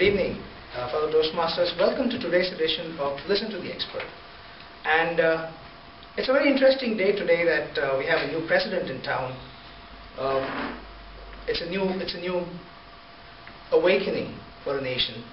evening, fellow Toastmasters. Welcome to today's edition of Listen to the Expert. And it's a very interesting day today that we have a new president in town. It's a new awakening for a nation.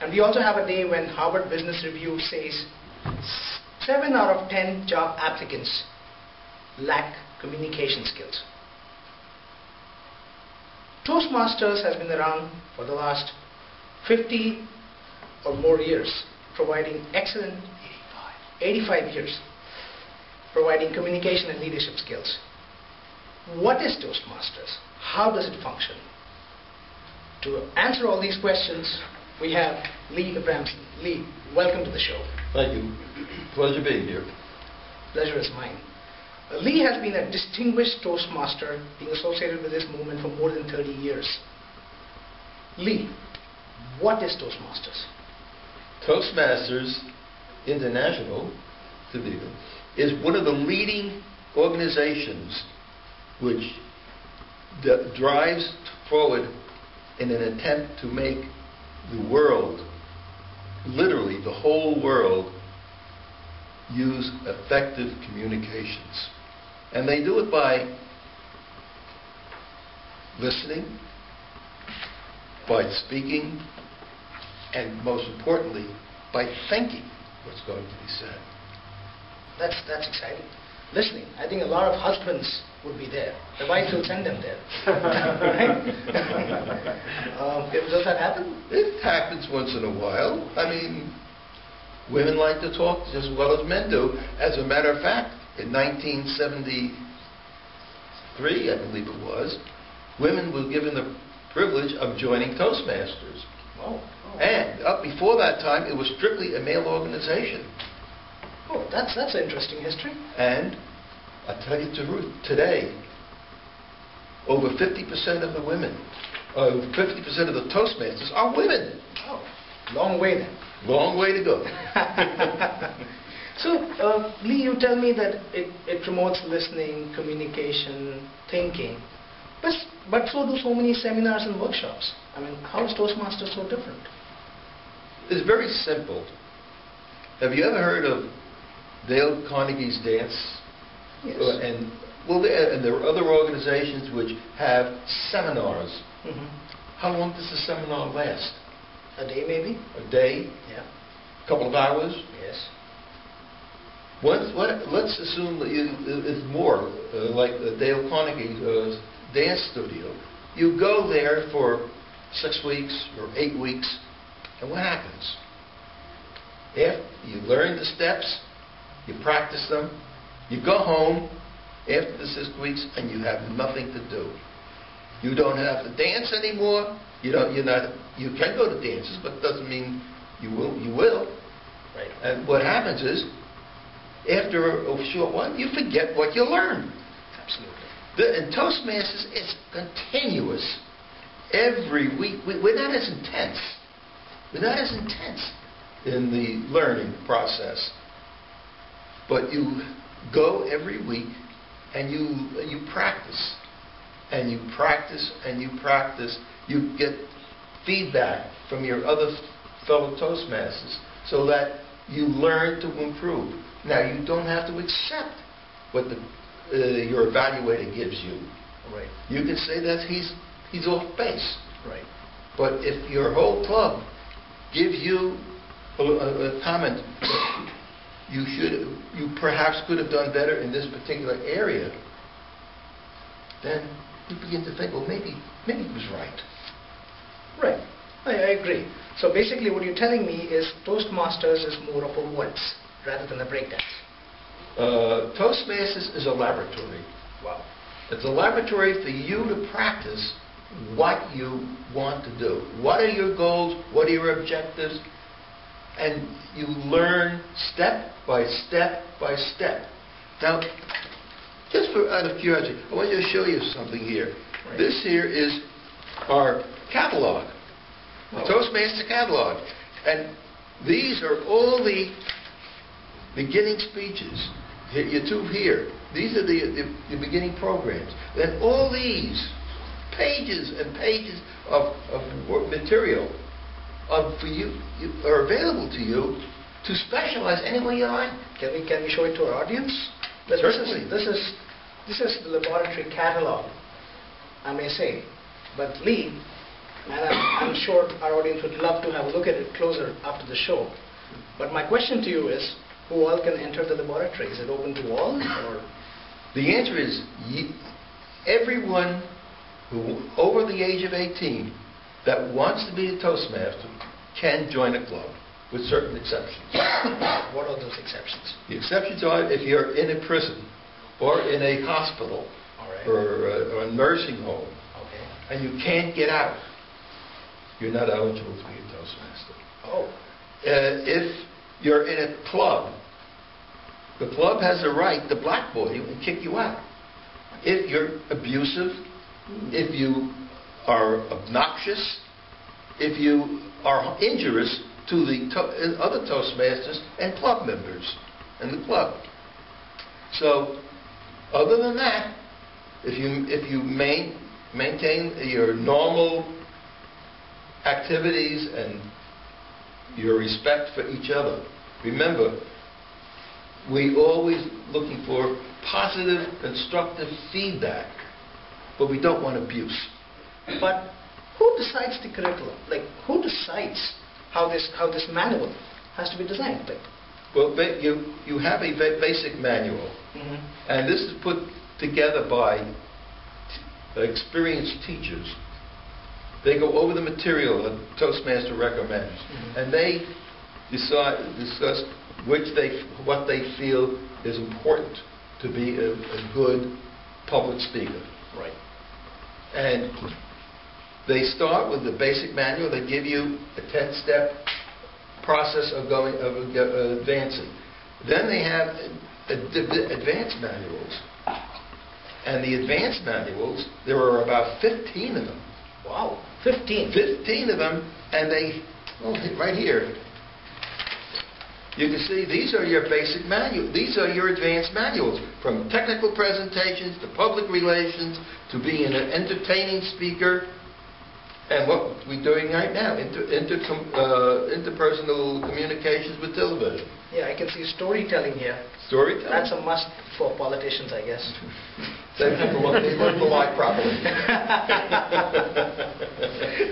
And we also have a day when Harvard Business Review says 7 out of 10 job applicants lack communication skills. Toastmasters has been around for the last 50 or more years, providing excellent 85 years, providing communication and leadership skills. What is Toastmasters? How does it function? To answer all these questions, we have Lee Abramson. Lee, welcome to the show. Thank you. Pleasure being here. Pleasure is mine. Lee has been a distinguished Toastmaster, being associated with this movement for more than 30 years. Lee, what is Toastmasters? Toastmasters International is one of the leading organizations which drives forward in an attempt to make the world, literally the whole world, use effective communications. And they do it by listening, by speaking, and most importantly, by thinking what's going to be said. That's exciting. Listening. I think a lot of husbands would be there. The wives will send them there. Right? Does that happen? It happens once in a while. I mean, women like to talk just as well as men do. As a matter of fact, in 1973, I believe it was, women were given the privilege of joining Toastmasters. Oh. And up before that time, it was strictly a male organization. Oh, that's an interesting history. And I tell you the truth, today, over 50% of the women, 50% of the Toastmasters are women. Oh, long way then. Long way to go. So, Lee, you tell me that it promotes listening, communication, thinking, but so do so many seminars and workshops. I mean, how is Toastmasters so different? It's very simple. Have you ever heard of Dale Carnegie's dance? Yes. And there are other organizations which have seminars. Mm-hmm. How long does the seminar last? A day, maybe? A day? Yeah. A couple of hours? Yes. Let's assume that it's more like the Dale Carnegie dance studio. You go there for 6 weeks or 8 weeks, and what happens? After you learn the steps, you practice them, you go home after the 6 weeks, and you have nothing to do. You don't have to dance anymore. You can go to dances, but it doesn't mean you will. Right. And what happens is, after a short while, you forget what you learned. Absolutely. And Toastmasters is continuous. Every week, we're not as intense. We're not as intense in the learning process. But you go every week, and you practice. And you practice, and you practice. You get feedback from your other fellow Toastmasters so that you learn to improve. Now, you don't have to accept what your evaluator gives you. Right. You can say that he's off base. Right. But if your whole club gives you a comment that you perhaps could have done better in this particular area, then you begin to think, well, maybe he was right. Right. I agree. So basically what you're telling me is Toastmasters is more of a waltz rather than a breakdance. Toastmasters is a laboratory. Wow. It's a laboratory for you to practice what you want to do. What are your goals? What are your objectives? And you learn step by step by step. Now, just out of curiosity, I want to show you something here. Right. This here is our catalog, the Toastmaster catalog. And these are all the beginning speeches. You two here. These are the beginning programs. And all these pages and pages of material for you are available to you to specialize any way you like. Can we show it to our audience? Certainly. This is the laboratory catalog, I may say. But Lee, and I'm sure our audience would love to have a look at it closer after the show. But my question to you is, who all can enter the laboratory? Is it open to all? Or? The answer is everyone who over the age of 18 that wants to be a Toastmaster can join a club, with certain exceptions. What are those exceptions? The exceptions are if you're in a prison or in a hospital or a nursing home, and you can't get out, you're not eligible to be a Toastmaster. Oh. If you're in a club, the club has the right to blackball you and kick you out. If you're abusive, if you are obnoxious, if you are injurious to the other Toastmasters and club members in the club. So, other than that, if you maintain your normal activities and your respect for each other, remember, we always looking for positive, constructive feedback, but we don't want abuse. But who decides the curriculum? Like, who decides how this manual has to be designed? Like, well, you have a basic manual, and this is put together by experienced teachers. They go over the material that Toastmaster recommends, and they discuss what they feel is important to be a good public speaker. Right. And they start with the basic manual. They give you a 10-step process of advancing. Then they have advanced manuals. And the advanced manuals, there are about 15 of them. Wow, 15. 15 of them, and right here, you can see these are your basic manuals. These are your advanced manuals, from technical presentations to public relations to being an entertaining speaker, and what we're doing right now, interpersonal communications with television. Yeah, I can see storytelling here. Storytelling? That's a must for politicians, I guess. They learn to lie properly.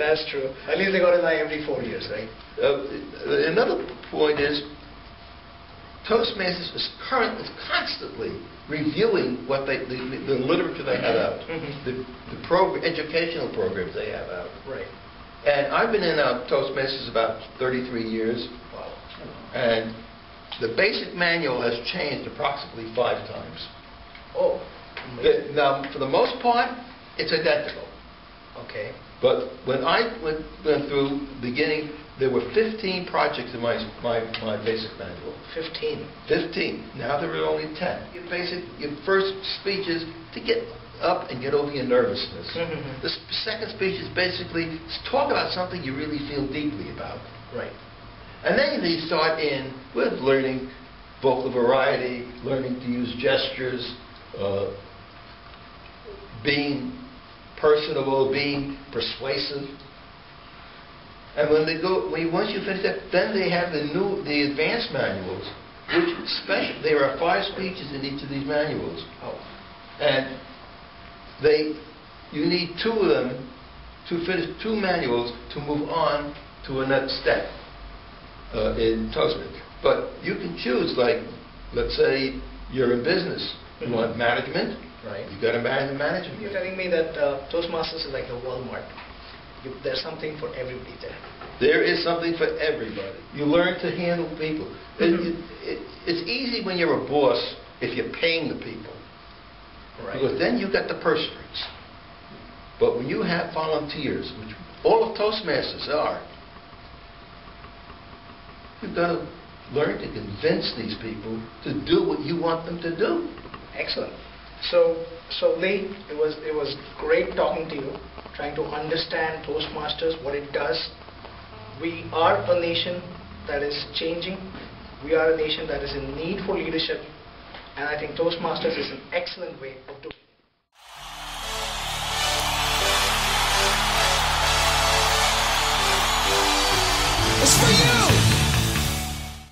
That's true. At least they got to lie every 4 years, right? Another point is, Toastmasters is constantly reviewing what the literature they have out, the educational programs they have out. Right. And I've been in Toastmasters about 33 years. Wow. And the basic manual has changed approximately 5 times. Oh. Now, for the most part, it's identical. Okay. But when I went through beginning, there were 15 projects in my basic manual. 15? 15. Now there are only 10. Your first speech is to get up and get over your nervousness. The second speech is basically talk about something you really feel deeply about. Right. And then they start in with learning vocal variety, learning to use gestures, being personable, being persuasive. And when once you finish that, then they have the advanced manuals, which there are 5 speeches in each of these manuals. Oh. And you need 2 of them to finish 2 manuals to move on to a next step in Toastmasters. But you can choose, like, let's say you're in business. You want management. Right. You got to manage the management. You're telling me that Toastmasters is like a Walmart. There's something for everybody there. There is something for everybody. You learn to handle people. It's easy when you're a boss if you're paying the people. Right. Because then you got the purse strings. But when you have volunteers, which all of Toastmasters are, you've got to learn to convince these people to do what you want them to do. Excellent. So Lee, it was great talking to you, trying to understand Toastmasters, what it does. We are a nation that is changing. We are a nation that is in need for leadership, and I think Toastmasters is an excellent way of doing it. is for you.